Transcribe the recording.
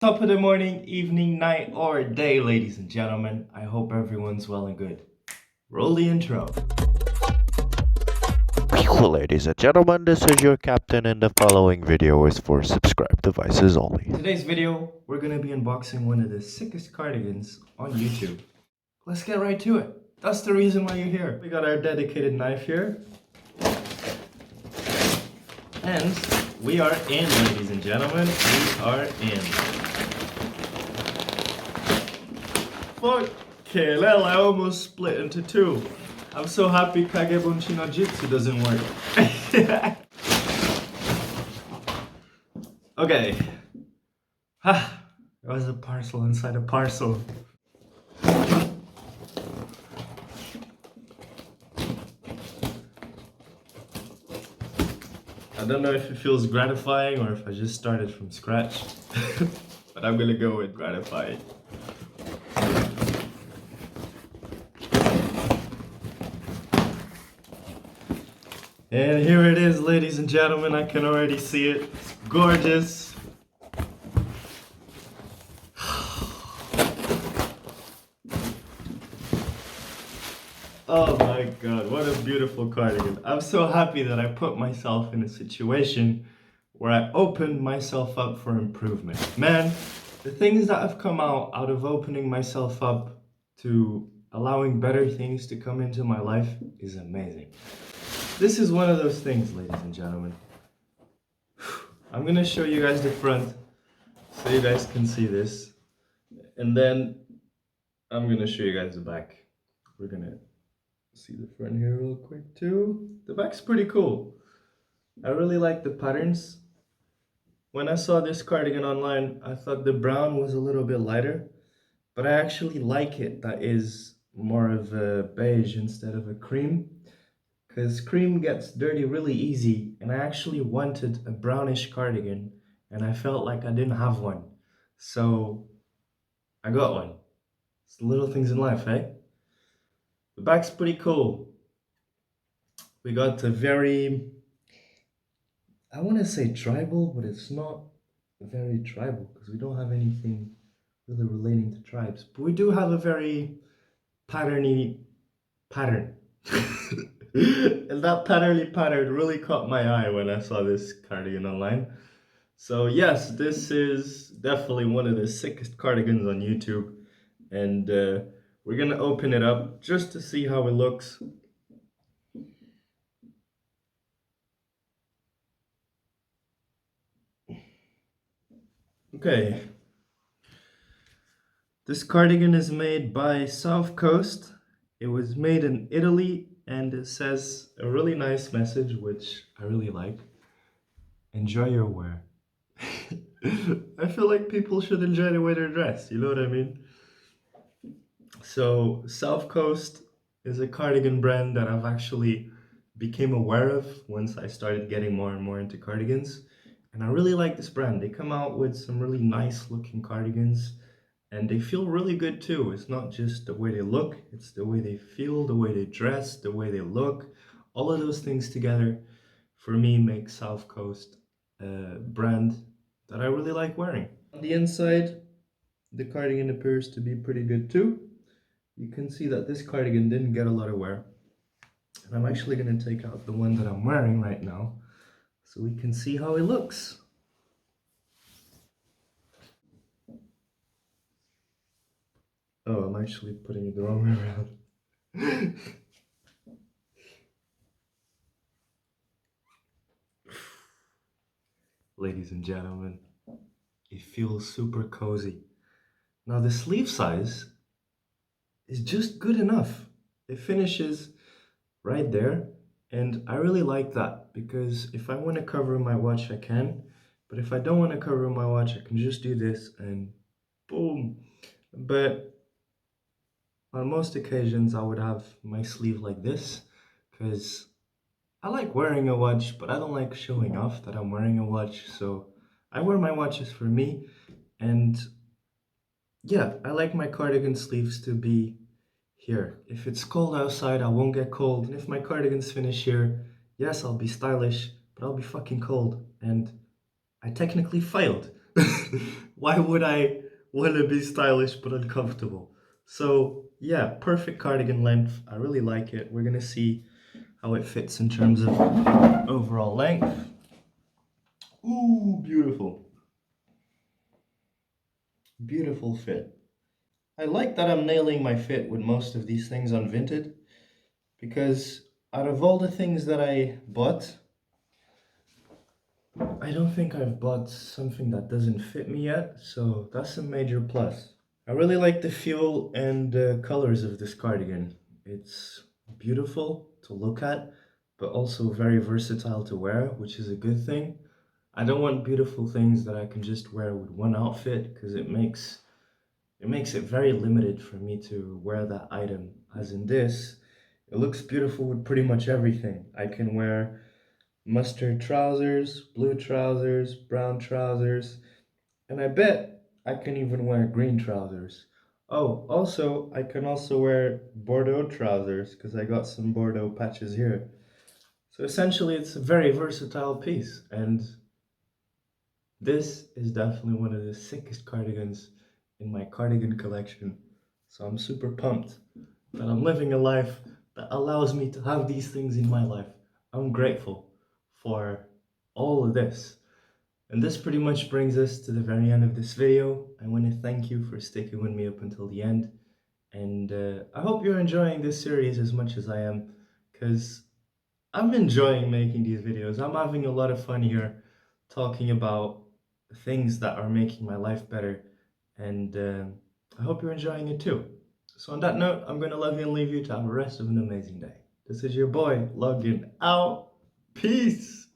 Top of the morning, evening, night, or day, ladies and gentlemen. I hope everyone's well and good. Roll the intro. Ladies and gentlemen, this is your captain and the following video is for subscribed devices only. In today's video, we're going to be unboxing one of the sickest cardigans on YouTube. Let's get right to it. That's the reason why you're here. We got our dedicated knife here. And we are in, ladies and gentlemen. We are in. Okay, well, I almost split into two. I'm so happy Kagebunchi no Jitsu doesn't work. Okay. Ah, there was a parcel inside a parcel. I don't know if it feels gratifying or if I just started from scratch. But I'm gonna go with gratifying. And here it is, ladies and gentlemen. I can already see it. It's gorgeous. Oh my god, what a beautiful cardigan. I'm so happy that I put myself in a situation where I opened myself up for improvement. Man, the things that have come out of opening myself up to allowing better things to come into my life is amazing. This is one of those things, ladies and gentlemen. I'm gonna show you guys the front so you guys can see this. And then I'm gonna show you guys the back. We're gonna see the front here real quick too. The back's pretty cool. I really like the patterns. When I saw this cardigan online, I thought the brown was a little bit lighter, but I actually like it that is more of a beige instead of a cream. Because cream gets dirty really easy, and I actually wanted a brownish cardigan, and I felt like I didn't have one. So I got one. It's the little things in life, eh? The back's pretty cool. We got a very, I want to say tribal, but it's not very tribal because we don't have anything really relating to tribes. But we do have a very patterny pattern. And that patterny pattern really caught my eye when I saw this cardigan online. So yes, this is definitely one of the sickest cardigans on YouTube. And we're gonna open it up just to see how it looks. Okay. This cardigan is made by South Coast. It was made in Italy and it says a really nice message, which I really like. Enjoy your wear. I feel like people should enjoy the way they're dressed, you know what I mean? So South Coast is a cardigan brand that I've actually became aware of once I started getting more and more into cardigans. And I really like this brand. They come out with some really nice looking cardigans and they feel really good too. It's not just the way they look, it's the way they feel, the way they dress, the way they look. All of those things together for me make South Coast a brand that I really like wearing. On the inside, the cardigan appears to be pretty good too. You can see that this cardigan didn't get a lot of wear. And I'm actually going to take out the one that I'm wearing right now so we can see how it looks. Oh, I'm actually putting it the wrong way around. Ladies and gentlemen, it feels super cozy. Now the sleeve size is just good enough. It finishes right there, and I really like that because if I want to cover my watch I can, but if I don't want to cover my watch I can just do this and boom. But on most occasions I would have my sleeve like this because I like wearing a watch, but I don't like showing off that I'm wearing a watch. So I wear my watches for me, and yeah, I like my cardigan sleeves to be here. If it's cold outside, I won't get cold. And if my cardigans finish here, yes, I'll be stylish, but I'll be fucking cold. And I technically failed. Why would I want to be stylish but uncomfortable? So yeah, perfect cardigan length. I really like it. We're gonna see how it fits in terms of overall length. Ooh, beautiful. Beautiful fit. I like that I'm nailing my fit with most of these things on Vinted, because out of all the things that I bought, I don't think I've bought something that doesn't fit me yet, so that's a major plus. I really like the feel and colors of this cardigan. It's beautiful to look at, but also very versatile to wear, which is a good thing. I don't want beautiful things that I can just wear with one outfit, because it makes it very limited for me to wear that item. As in this, it looks beautiful with pretty much everything. I can wear mustard trousers, blue trousers, brown trousers, and I bet I can even wear green trousers. Oh, also, I can also wear Bordeaux trousers because I got some Bordeaux patches here. So essentially, it's a very versatile piece, and this is definitely one of the sickest cardigans in my cardigan collection. So I'm super pumped that I'm living a life that allows me to have these things in my life. I'm grateful for all of this. And this pretty much brings us to the very end of this video. I want to thank you for sticking with me up until the end. And I hope you're enjoying this series as much as I am, because I'm enjoying making these videos. I'm having a lot of fun here talking about things that are making my life better. And I hope you're enjoying it too. So on that note, I'm going to love you and leave you to have the rest of an amazing day. This is your boy, logging out. Peace!